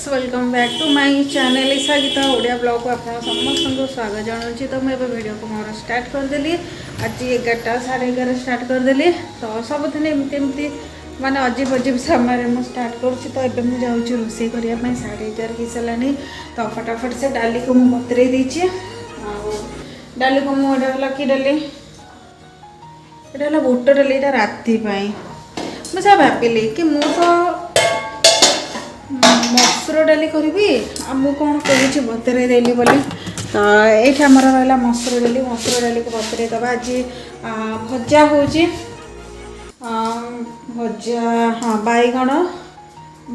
Welcome back to my channel Isha Geeta Odia blog को आप समस्त स्वागत जनाऊँगी। तो मुझे वीडियो को मोर स्टार्ट करदेली आज 11टा 11:30 स्टार्ट करदेली। तो सबुदिन एमती माने अजीब अजीब समय मुझे स्टार्ट करुँची। तो ये मुझे जाऊँगी रोषे करने 11:30 हो सारानी। तो फटाफट से डाली को मुझे बतरे देती डाली को मुझे कि डाली यहाँ बुट डाली राति मुझे भाविली कि मुझे मसूर डाली करी कौन कहूँ बतरे देली बोली। तो ये आमर रहा मसूर डाली को बतरे दबा आज भजा हो भजा हाँ बैगण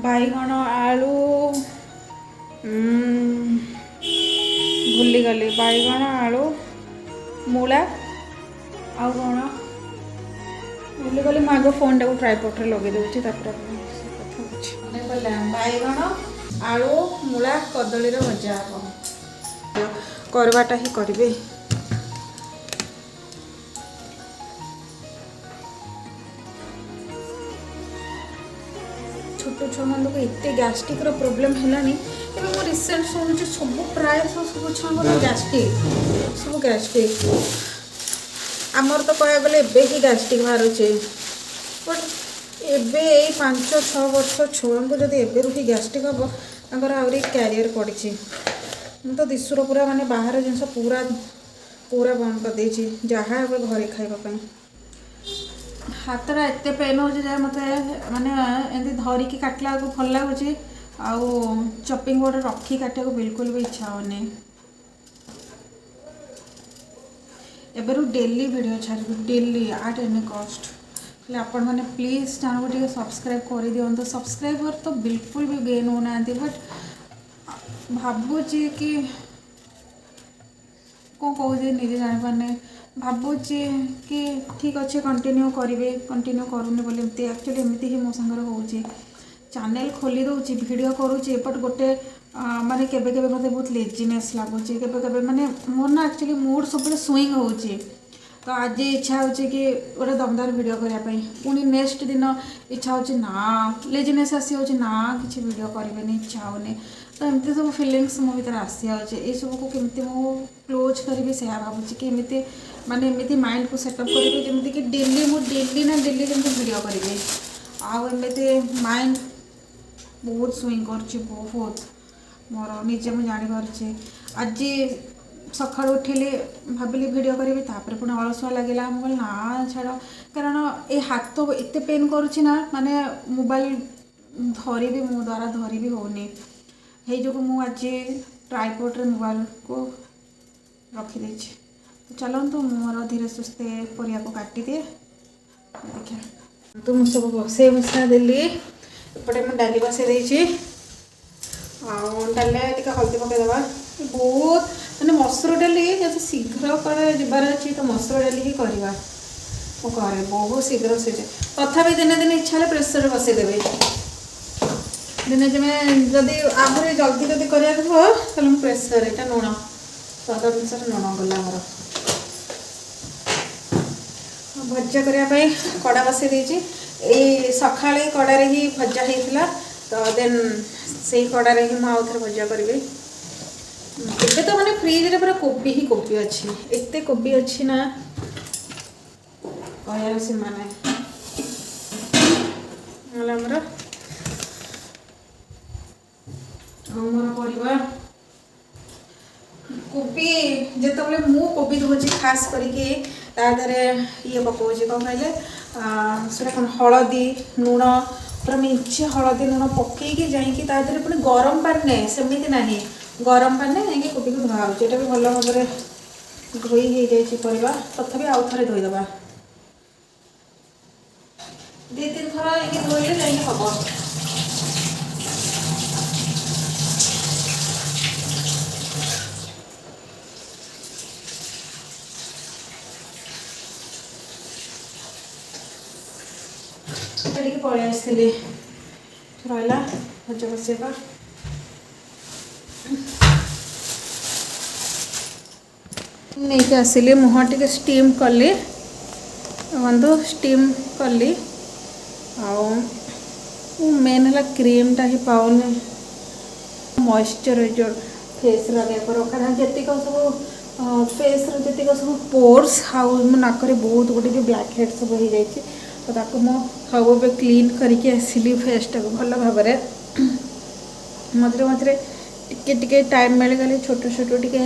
बैगण आलू भूली गली बैगण आलू मूला आउ कौन भूली गली मैं आगे फोन टाक ट्राइपॉड रे लगे दूसरी बैगण आलू मूला कदली भजा हम करवाटा ही करेंगे। छोट छुआ मान एत गैस्ट्रिक प्रोब्लेम है रिसेंट शुणुची सब प्राय सब छुआ गैस्ट्रिक आमर तो कह गले कि गैस्ट्रिक बाहर बट एबे 5-6 वर्ष छुआ को जब एबे ही गैस्ट्रिक हम तर आहरी क्यारियर पड़ी तो दिशुर पूरा माने बाहर जिनस पूरा पूरा बंद कर देछि जहाँ अब घरे खाइबा हाथटा एत पेन हो जाए मत माने एमती धरिकी काटला को भल लगुच आउ चॉपिंग बोर्ड रखी काटा को बिल्कुल भी इच्छा होनी। एबेरु डेली वीडियो छाड़ी डेली एट एनी कॉस्ट आपण मैंने प्लीज चैनल को टे सब्सक्राइब कर दिखाँ। सब्सक्राइबर तो बिल्कुल भी गेन होना बट भावुची कि कौन कौन निजे जापारे भावुची कि ठीक अच्छे कंटिन्यू करेंगे कंटिन्यू करूनी बोली एक्चुअली एमती ही मो सांगर हो चैनल खोली दूची वीडियो करुँची बट गोटे माने केबे केबे मते बहुत लेजीनेस लगुच केबे माने मोर ना एक्चुअली मूड सब स्विंग होची। तो आज इच्छा हो कि गोटे दमदार वीडियो करने पुणी नेक्स्ट दिन इच्छा हो ना लेजीनेस आसी हो ना किसी वीडियो करें इच्छा होनी। तो एमती सब फिलिंग्स मो भर आसी जाए सब को केमती मु क्लोज करी से भावुँ कि एमती माने एमती माइंड को सेटअप करी जमी कि डेली मु डेली ना डेली जमी वीडियो करी आमती माइंड बहुत स्विंग कर बहुत मोर निजे मुझे जापारे आज सका उठिली भाविली वीडियो करी पुणी अलसुआ लगे मुझे ना छाड़ कारण ये हाथ एत पेन करुच्ची ना माने मोबाइल धरी भी मो द्वारा धरी भी होनी जो मुझे ट्राइपॉड रे मोबाइल को रखीदे। तो चलतु मोर धीरे सुस्थे परिया को काटी दिए देखिए। तो मुझे सब बसई बसा देली एपटे मुझे डाली बसई देती डाल हल्दी पकईदे बहुत मैंने मसूर डाली जब शीघ्र कड़े जबार अच्छी तो मसूर डाली ही करवा करे बहुत शीघ्र से तथापि दिने दिने इच्छा प्रेसर बसईदेवी दिने जमें जदि आगे जल्दी जल्दी करा प्रेसर यहाँ लुण स्वाद अनुसार लुण गला मोर भजा करने कड़ा बसई देती सका कड़े ही भजा होता। तो देन से कड़े ही मुझे आउ थे भजा करी ଏବେ तो मैंने फ्रिज रे पूरा कोबी ही कोबी अच्छी एते कोबी अच्छी ना कहर सीमा ना पड़ा कोबी जिते मु कोबी धोची खास करके ये पकाऊँ कौन कहले से कौन हलदी लुण पूरा मिंचे हलदी लुण पकईकी जाकि पुणी गरम पानी सेमती ना गरम पानी जाकि कोबी को धुआ होता भी भल भाव में धोई हो जाए तथापि आउ थे धोईदे 2-3 थर धोइले जाकि हम पलि आसली रहा भजा बसैबा नहीं आसिली मुह टे स्टीम कली बंधु स्टीम कली मेन है क्रीमटा ही पाऊनी मॉइस्चराइजर फेस लगे पर कारण जतिक सब फेस जतिक सब पोर्स हाउ नाकरे बहुत गोटे जो ब्लैक हेड सब हो जाए तो ताको मो सब क्लीन करके आसली फेसटा को भल भाव मझे मझे टिके टिके टाइम मिलगले छोट छोट टिके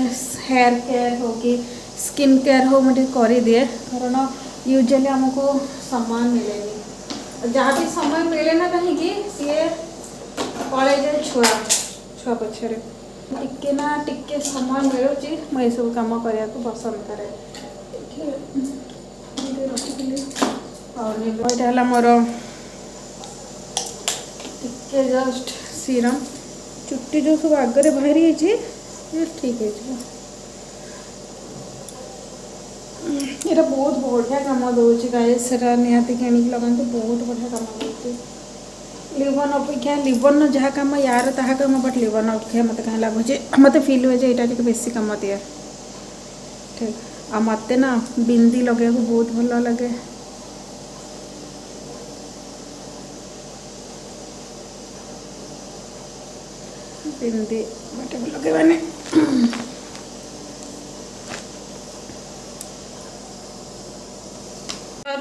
हेयर केयर हो कि स्किन केयर हो मुझे कर दिए कारण यूजुअली आमको समय मिले जहाँ भी समय मिले ना कहीं सी पड़े जाए छुआ छुआ पछरे टिके ना टिके समय मिलूँ मुझे सब कम करने को पसंद करे और मोर टिके जस्ट सीरम चुट्टी जो सब आगे बाहरी ठीक है ये बहुत बढ़िया कम दूसरी गाइस निहाती किणिक लगाते बहुत बढ़िया कम दूसरी लिवन अपेक्षा लिवन जहाँ कम यार ता कम बट लिवन अपेक्षा मत कहीं लगुच मत फिल हुए यहाँ बेसी कम दिए ठीक आ मत ना बिंदी लगे बहुत भल लगे बिंदी मटे लगे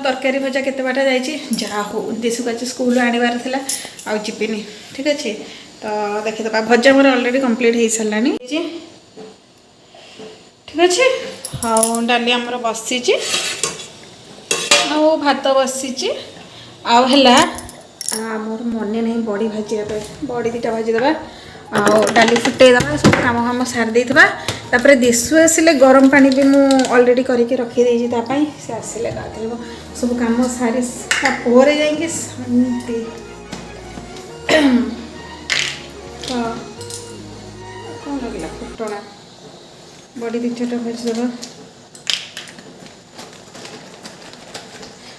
तरकारी भजा केते बाटा जाइए जहाँ हो दिशु का स्कूल आनबार था आ जीविनी ठीक अच्छे तो देखिए भजा मोर अलरेडी कंप्लीट हो सारानी ठीक अच्छे हाँ डाली आमर बसी भात बसी आमर मन नहीं बड़ी भाजी बड़ी दीटा भाजीदे डाली फुटेदे सब कम कम सारी तापर दिशु आसिले गरम पानी भी मुझे अलरेडी करके रखीदे से आसिले गाधेब सब कम सारी तापर जाइए शांति कौन लगे फुटना बड़ी दी छोटा भाजीदे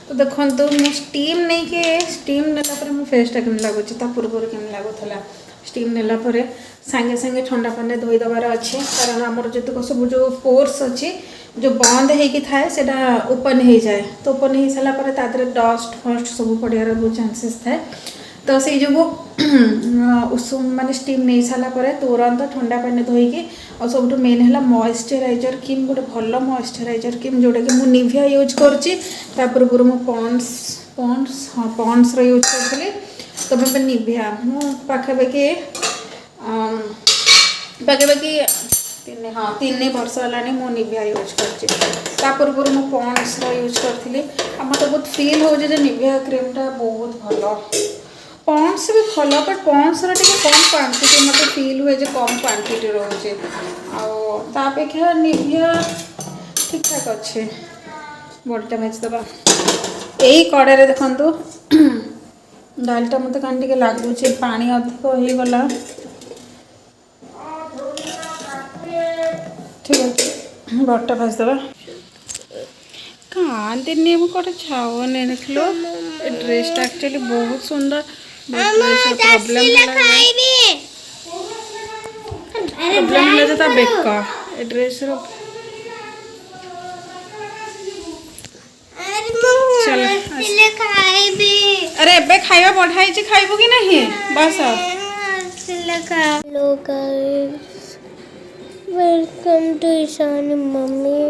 तो देखो मुझे स्टीम नहीं के स्टीम नेला मो फेसटा केम लगुच पूर्व केम लगुला स्टीम नेला सांगे सांगे ठंडा पानी धोईदेवार अच्छे कारण आमर जो सब जो पोर्स अच्छी जो बंद होगी थाए से ओपन हो जाए तो ओपन हो सारापर तादे डस्ट फस्ट सब पड़ार बहुत चांसेस थाए तो से जो उषुम माने स्टीम नहीं सारापर तुरंत ठंडा पानी धोईकी और सब मेन है मॉइस्चराइजर क्रीम गोटे भल मॉइस्चराइजर क्रीम जोटा कि मुझे निविया यूज कर पूर्व मुझे पॉन्ड्स हाँ पॉन्ड्स यूज करी तो मैं निविया पाखापाखि पाखापाखि हाँ 3 वर्ष है मो निविया यूज कर पूर्व मुझे पॉन्ड्स यूज करी मत बहुत फिल हो निविया क्रीमटा बहुत भल पॉन्ड्स भी भल बट पॉन्ड्स कम क्वांटिटी मत फिल हुए कम क्वांटिटी रोचे आपेक्षा निविया ठीक ठाक अच्छे बड़टा भाजीदे यही कड़े देखु डालटा मत कहीं टे लगुच पानी अधिक हो गला ठीक अच्छे बड़टा भाजीदे कहाँदिनी कौटे छाओने देख लो ड्रेसटा एक्चुअली बहुत सुंदर प्रॉब्लम बेक ड्रेस चल अरे एबे खाइबा बढ़ाई खाइबो कि नहीं बस hello guys welcome to Ishani mummy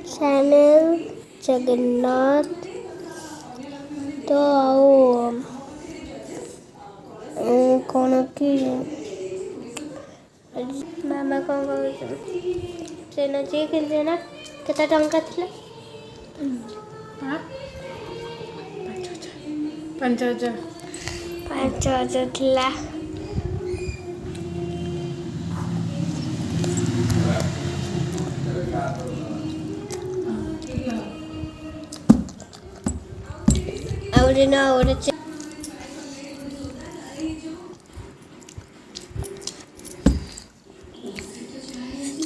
channel Jagannath तो आओ कौन कि मामा कौन कहना चाहिए किनते ना केता टंका थिला 5,000 थिला और ना और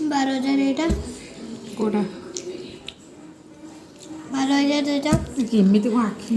12,000 एटा कोड़ा 12,000 देता केमिति को आखि